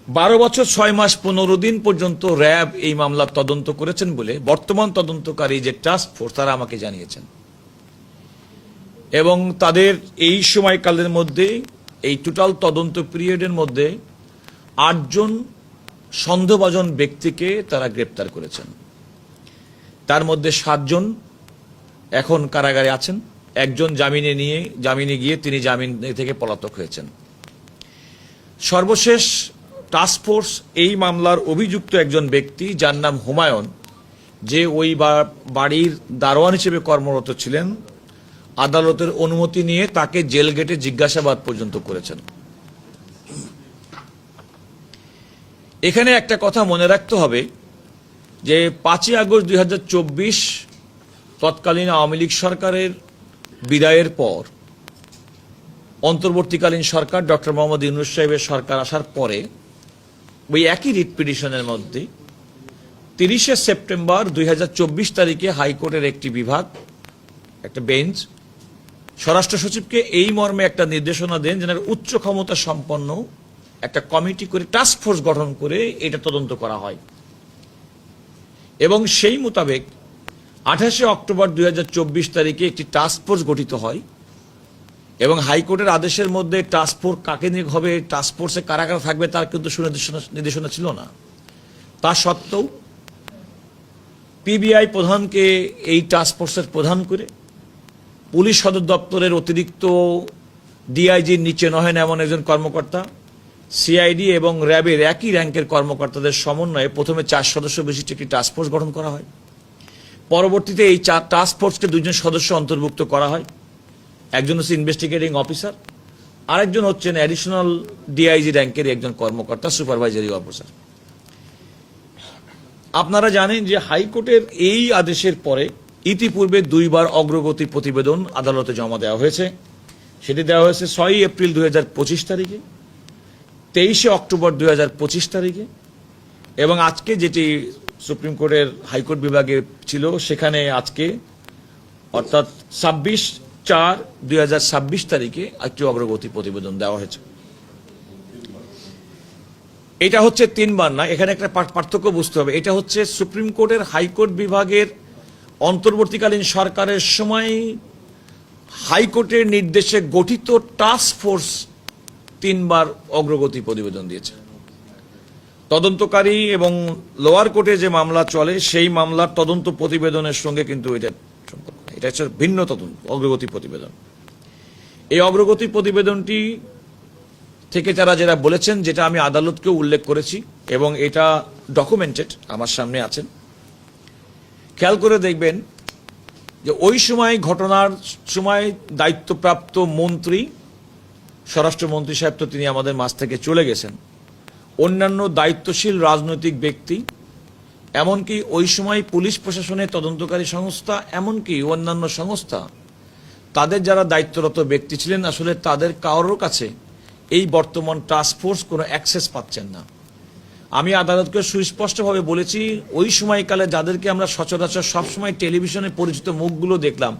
12 বছর 6 মাস 15 দিন পর্যন্ত র্যাব এই মামলার তদন্ত করেছেন বলে বর্তমান তদন্তকারী যে টাস্ক ফোর্স তারা আমাকে জানিয়েছেন, এবং তাদের এই সময়কালের মধ্যে এই টোটাল তদন্ত পিরিয়ডের মধ্যে 8 জন সন্দেহভাজন ব্যক্তিকে তারা গ্রেপ্তার করেছেন। তার মধ্যে 7 জন এখন কারাগারে আছেন, একজন জামিনে গিয়ে তিনি জামিন থেকে পলাতক হয়েছেন। সর্বশেষ টাস্কফোর্স এই মামলার অভিযুক্ত একজন ব্যক্তি যার নাম হুমায়ুন, যে ওই বাড়ির দারোয়ান হিসেবে কর্মরত ছিলেন, আদালতের অনুমতি নিয়ে তাকে জেল গেটে জিজ্ঞাসাবাদ পর্যন্ত করেছেন। এখানে একটা কথা মনে রাখতে হবে যে 5 আগস্ট 2024 তৎকালীন আওয়ামী লীগ সরকারের বিদায়ের পর অন্তর্বর্তীকালীন সরকার ডক্টর মোহাম্মদ ইউনূস সাহেবের সরকার আসার পরে ওই একই রিট পিটিশনের মধ্যে 30 সেপ্টেম্বর 2024 তারিখে হাইকোর্টের একটি বিভাগ, একটা বেঞ্চ স্বরাষ্ট্র সচিবকে এই মর্মে একটা নির্দেশনা দেন যেন উচ্চ ক্ষমতা সম্পন্ন একটা কমিটি করে টাস্ক ফোর্স গঠন করে এটা তদন্ত করা হয়। এবং সেই মোতাবেক 28 অক্টোবর 2024 তারিখে একটি টাস্ক ফোর্স গঠিত হয়, এবং হাইকোর্টের আদেশের মধ্যে টাস্ক ফোর্স কাকে নিয়ে হবে, টাস্ক ফোর্সে কারা কারা থাকবে তার কিন্তু নির্দেশনা ছিল না। তা সত্ত্বেও পিবিআই প্রধানকে এই টাস্ক ফোর্সের প্রধান করে পুলিশ সদর দপ্তরের অতিরিক্ত ডিআইজির নিচে নহেন এমন একজন কর্মকর্তা, সিআইডি এবং র্যাবের একই র্যাঙ্কের কর্মকর্তাদের সমন্বয়ে প্রথমে 4 সদস্য বিশিষ্ট একটি টাস্ক ফোর্স গঠন করা হয়। পরবর্তীতে এই টাস্ক ফোর্সকে 2 জন সদস্য অন্তর্ভুক্ত করা হয়। একজন হচ্ছে ইনভেস্টিগেটিং অফিসার, আরেকজন হচ্ছেন অ্যাডিশনাল ডিআইজি র্যাঙ্কের একজন কর্মকর্তা, সুপারভাইজারি অফিসার। আপনারা জানেন যে হাইকোর্টের এই আদেশের পরে ইতিপূর্বে 2 বার অগ্রগতি প্রতিবেদন আদালতে জমা দেওয়া হয়েছে। সেটি দেওয়া হয়েছে 6 এপ্রিল 2025 তারিখে, 23 অক্টোবর 2025 তারিখে, এবং আজকে যেটি সুপ্রিম কোর্টের হাইকোর্ট বিভাগে ছিল সেখানে আজকে অর্থাৎ 26/4/2026 তারিখে একটি অগ্রগতি প্রতিবেদন দেওয়া হয়েছে। এটা হচ্ছে 3 বার না, এখানে একটা পার্থক্য বুঝতে হবে। এটা হচ্ছে সুপ্রিম কোর্টের হাইকোর্ট বিভাগের অন্তর্বর্তীকালীন সরকারের সময় হাইকোর্টের নির্দেশে গঠিত টাস্ক ফোর্স 3 বার অগ্রগতি প্রতিবেদন দিয়েছে। তদন্তকারী এবং লোয়ার কোর্টে যে মামলা চলে সেই মামলার তদন্ত প্রতিবেদনের সঙ্গে কিন্তু এটা সম্পর্ক, এটা হচ্ছে ভিন্ন তদন্ত অগ্রগতি প্রতিবেদন। এই অগ্রগতি প্রতিবেদনটি থেকে যারা বলেছেন, যেটা আমি আদালতকেও উল্লেখ করেছি এবং এটা ডকুমেন্টেড আমার সামনে আছেন, খেয়াল করে দেখবেন যে ওই সময় ঘটনার সময় দায়িত্বপ্রাপ্ত মন্ত্রী, স্বরাষ্ট্রমন্ত্রী সাহেব তো তিনি আমাদের মাঝ থেকে চলে গেছেন, অন্যান্য দায়িত্বশীল রাজনৈতিক ব্যক্তি, এমনকি ওই সময় পুলিশ প্রশাসনের তদন্তকারী সংস্থা, এমনকি অন্যান্য সংস্থা, তাদের যারা দায়িত্বরত ব্যক্তি ছিলেন, আসলে তাদের কারোর কাছে এই বর্তমান টাস্ক ফোর্স কোনো অ্যাক্সেস পাচ্ছেন না। আমি আদালতকে সুস্পষ্টভাবে বলেছি, ওই সময়কালে যাদেরকে আমরা সচরাচর সবসময় টেলিভিশনে পরিচিত মুখগুলো দেখলাম,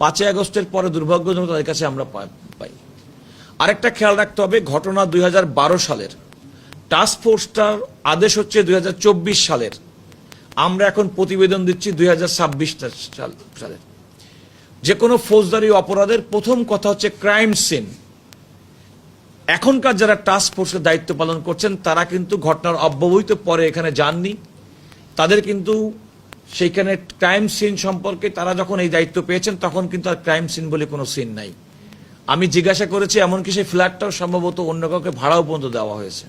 5 আগস্টের পরে দুর্ভাগ্যজনক তাদের কাছে আমরা পাই। আরেকটা খেয়াল রাখতে হবে, ঘটনা 2012 সালের, টাস্ক ফোর্সটার আদেশ হচ্ছে 2024 সালের, আমরা এখন প্রতিবেদন দিচ্ছি 2026 সালের। যে কোনো ফৌজদারি অপরাধের প্রথম কথা হচ্ছে ক্রাইম সিন। এখনকার যারা টাস্ক ফোর্সের দায়িত্ব পালন করছেন তারা কিন্তু ঘটনার অব্যবহিত পরে এখানে যাননি, তাদের কিন্তু সেইখানে ক্রাইম সিন সম্পর্কে তারা যখন এই দায়িত্ব পেয়েছেন তখন কিন্তু আর ক্রাইম সিন বলে কোনো সিন নাই। আমি জিজ্ঞাসা করেছি, এমনকি সেই ফ্ল্যাটটাও সম্ভবত অন্য কাউকে ভাড়াও পর্যন্ত দেওয়া হয়েছে।